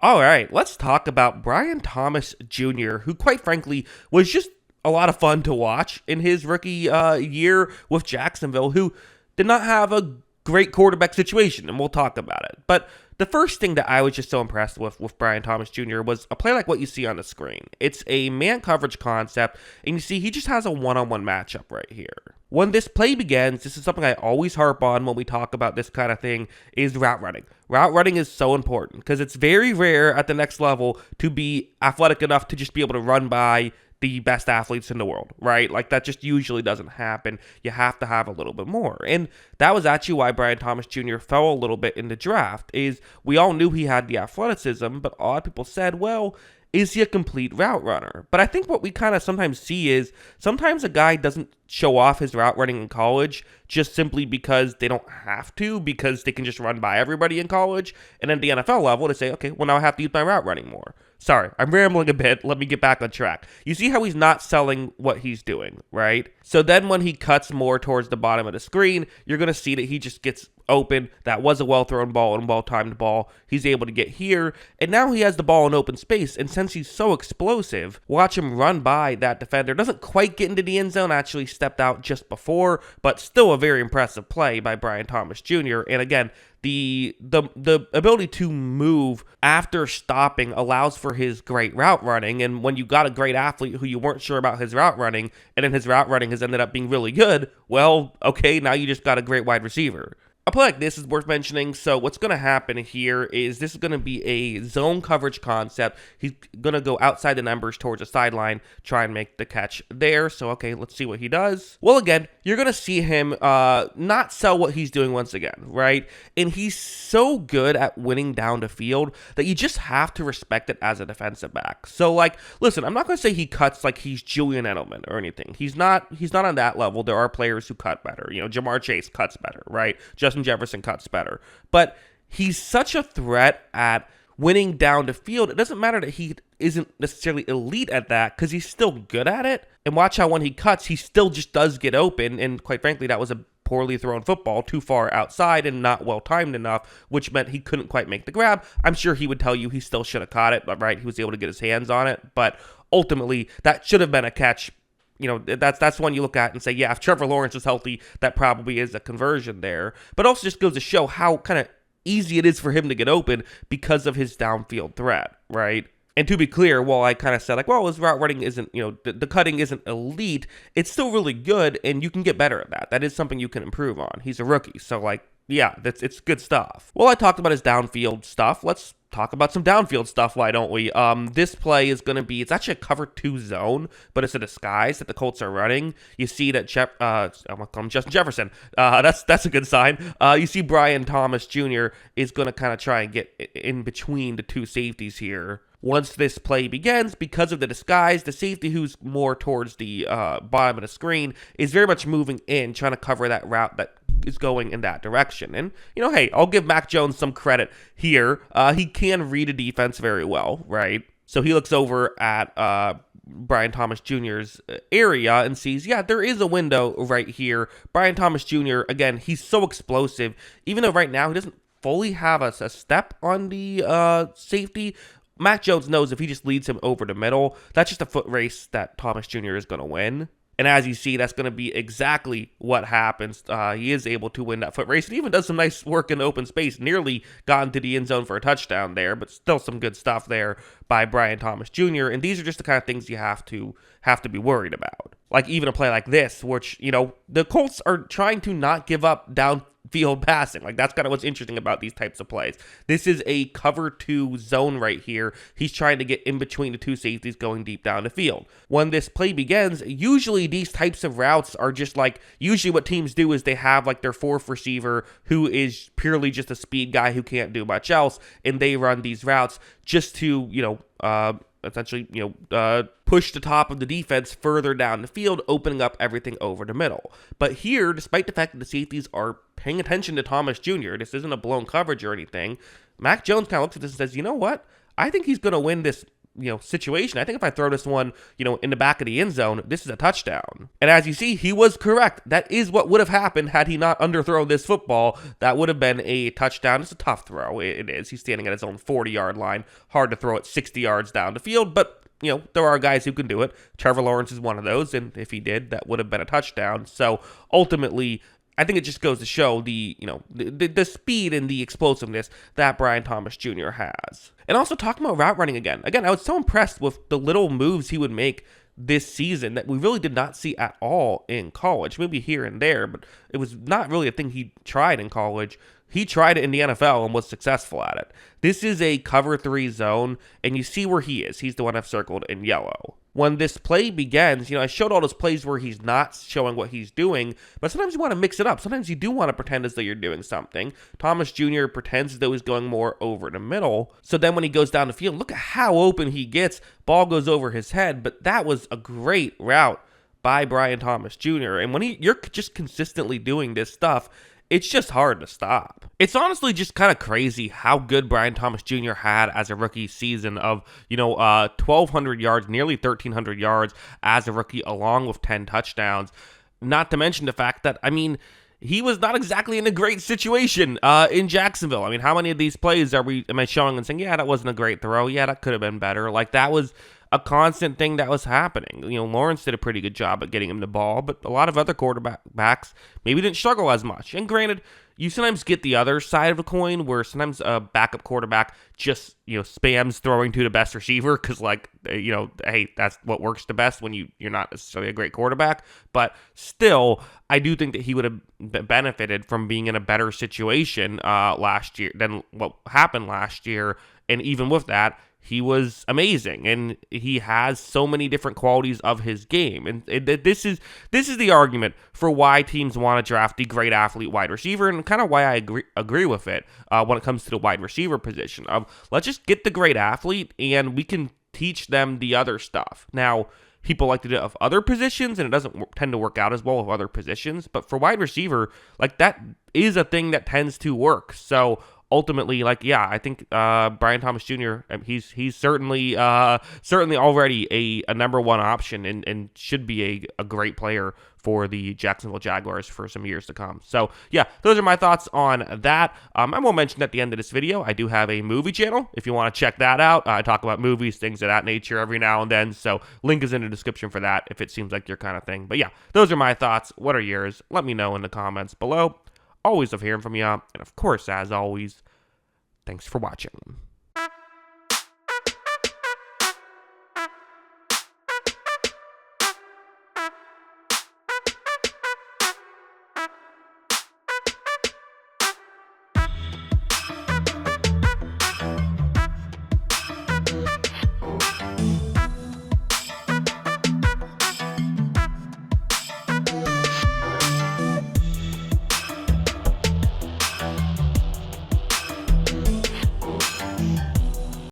All right, let's talk about Brian Thomas Jr., who quite frankly was just a lot of fun to watch in his rookie year with Jacksonville, who did not have a great quarterback situation, and we'll talk about it. But the first thing that I was just so impressed with Brian Thomas Jr. was a play like what you see on the screen. It's a man coverage concept, and you see he just has a one-on-one matchup right here. When this play begins, this is something I always harp on when we talk about this kind of thing, is route running. Route running is so important because it's very rare at the next level to be athletic enough to just be able to run by the best athletes in the world, right? Like that just usually doesn't happen. You have to have a little bit more. And that was actually why Brian Thomas Jr. fell a little bit in the draft, is we all knew he had the athleticism, but a lot of people said, well, is he a complete route runner? But I think what we kind of sometimes see is sometimes a guy doesn't show off his route running in college just simply because they don't have to, because they can just run by everybody in college. And then the NFL level, they say, okay, well, now I have to use my route running more. Sorry, I'm rambling a bit. Let me get back on track. You see how he's not selling what he's doing, right? So then when he cuts more towards the bottom of the screen, you're going to see that he just gets open. That was a well-thrown ball and well-timed ball. He's able to get here, and now he has the ball in open space, and since he's so explosive, watch him run by that defender. Doesn't quite get into the end zone, actually stepped out just before, but still a very impressive play by Brian Thomas Jr., and again, the ability to move after stopping allows for his great route running, and when you got a great athlete who you weren't sure about his route running, and then his route running has ended up being really good, well, okay, now you just got a great wide receiver. A play like this is worth mentioning. So what's going to happen here is this is going to be a zone coverage concept. He's going to go outside the numbers towards the sideline, try and make the catch there. So, okay, let's see what he does. Well, again, you're going to see him not sell what he's doing once again, right? And he's so good at winning down the field that you just have to respect it as a defensive back. So, like, listen, I'm not going to say he cuts like he's Julian Edelman or anything. He's not on that level. There are players who cut better. You know, Jamar Chase cuts better, right? Justin Jefferson cuts better, but he's such a threat at winning down the field. It doesn't matter that he isn't necessarily elite at that because he's still good at it. And watch how when he cuts, he still just does get open. And quite frankly, that was a poorly thrown football, too far outside and not well timed enough, which meant he couldn't quite make the grab. I'm sure he would tell you he still should have caught it, but right, he was able to get his hands on it. But ultimately, that should have been a catch. You know, that's one you look at and say, yeah, if Trevor Lawrence is healthy, that probably is a conversion there. But also just goes to show how kind of easy it is for him to get open because of his downfield threat, right? And to be clear, while I kind of said, like, well, his route running isn't, you know, the cutting isn't elite, it's still really good, and you can get better at that. That is something you can improve on. He's a rookie, so, like, yeah, it's good stuff. Well, I talked about his downfield stuff. Let's talk about some downfield stuff, why don't we? This play is going to be, it's actually a cover 2 zone, but it's a disguise that the Colts are running. You see that I'm going to call him Justin Jefferson. That's a good sign. You see Brian Thomas Jr. is going to kind of try and get in between the two safeties here. Once this play begins, because of the disguise, the safety who's more towards the bottom of the screen is very much moving in, trying to cover that route that is going in that direction. And, you know, hey, I'll give Mac Jones some credit here. He can read a defense very well, right? So he looks over at Brian Thomas Jr.'s area and sees, yeah, there is a window right here. Brian Thomas Jr., again, he's so explosive. Even though right now he doesn't fully have a step on the safety, Mac Jones knows if he just leads him over the middle, that's just a foot race that Thomas Jr. is going to win. And as you see, that's going to be exactly what happens. He is able to win that foot race. And even does some nice work in open space. Nearly got into the end zone for a touchdown there, but still some good stuff there by Brian Thomas Jr. And these are just the kind of things you have to be worried about. Like even a play like this, which, you know, the Colts are trying to not give up downfield passing. Like that's kind of what's interesting about these types of plays. This is a cover 2 zone right here. He's trying to get in between the two safeties going deep down the field. When this play begins, usually these types of routes are just like, usually what teams do is they have like their fourth receiver who is purely just a speed guy who can't do much else, and they run these routes just to, you know, essentially, you know, push the top of the defense further down the field, opening up everything over the middle. But here, despite the fact that the safeties are paying attention to Thomas Jr., this isn't a blown coverage or anything, Mac Jones kind of looks at this and says, you know what? I think he's going to win this situation. I think if I throw this one, in the back of the end zone, this is a touchdown. And as you see, he was correct. That is what would have happened had he not underthrown this football. That would have been a touchdown. It's a tough throw. It is. He's standing at his own 40-yard line. Hard to throw it 60 yards down the field, but there are guys who can do it. Trevor Lawrence is one of those, and if he did, that would have been a touchdown. So ultimately, I think it just goes to show the speed and the explosiveness that Brian Thomas Jr. has. And also talking about route running again. Again, I was so impressed with the little moves he would make this season that we really did not see at all in college. Maybe here and there, but it was not really a thing he tried in college. He tried it in the NFL and was successful at it. This is a cover 3 zone, and you see where he is. He's the one I've circled in yellow. When this play begins, I showed all those plays where he's not showing what he's doing, but sometimes you want to mix it up. Sometimes you do want to pretend as though you're doing something. Thomas Jr. pretends as though he's going more over the middle. So then when he goes down the field, look at how open he gets. Ball goes over his head, but that was a great route by Brian Thomas Jr. And when you're just consistently doing this stuff, it's just hard to stop. It's honestly just kind of crazy how good Brian Thomas Jr. had as a rookie season of, 1,200 yards, nearly 1,300 yards as a rookie, along with 10 touchdowns. Not to mention the fact that, he was not exactly in a great situation in Jacksonville. How many of these plays am I showing and saying, yeah, that wasn't a great throw. Yeah, that could have been better. That was a constant thing that was happening. Lawrence did a pretty good job at getting him the ball, but a lot of other quarterbacks maybe didn't struggle as much. And granted, you sometimes get the other side of the coin where sometimes a backup quarterback just, spams throwing to the best receiver because, hey, that's what works the best when you're not necessarily a great quarterback. But still, I do think that he would have benefited from being in a better situation last year than what happened last year. And even with that, he was amazing, and he has so many different qualities of his game. And this is the argument for why teams want to draft the great athlete wide receiver, and kind of why I agree with it when it comes to the wide receiver position. Let's just get the great athlete, and we can teach them the other stuff. Now, people like to do it of other positions, and it doesn't tend to work out as well with other positions. But for wide receiver, that is a thing that tends to work. So ultimately, I think Brian Thomas Jr., he's certainly already a number one option and should be a great player for the Jacksonville Jaguars for some years to come. So, yeah, those are my thoughts on that. I will mention at the end of this video, I do have a movie channel. If you want to check that out, I talk about movies, things of that nature every now and then. So, link is in the description for that if it seems like your kind of thing. But, yeah, those are my thoughts. What are yours? Let me know in the comments below. Always love hearing from you. And, of course, as always, thanks for watching.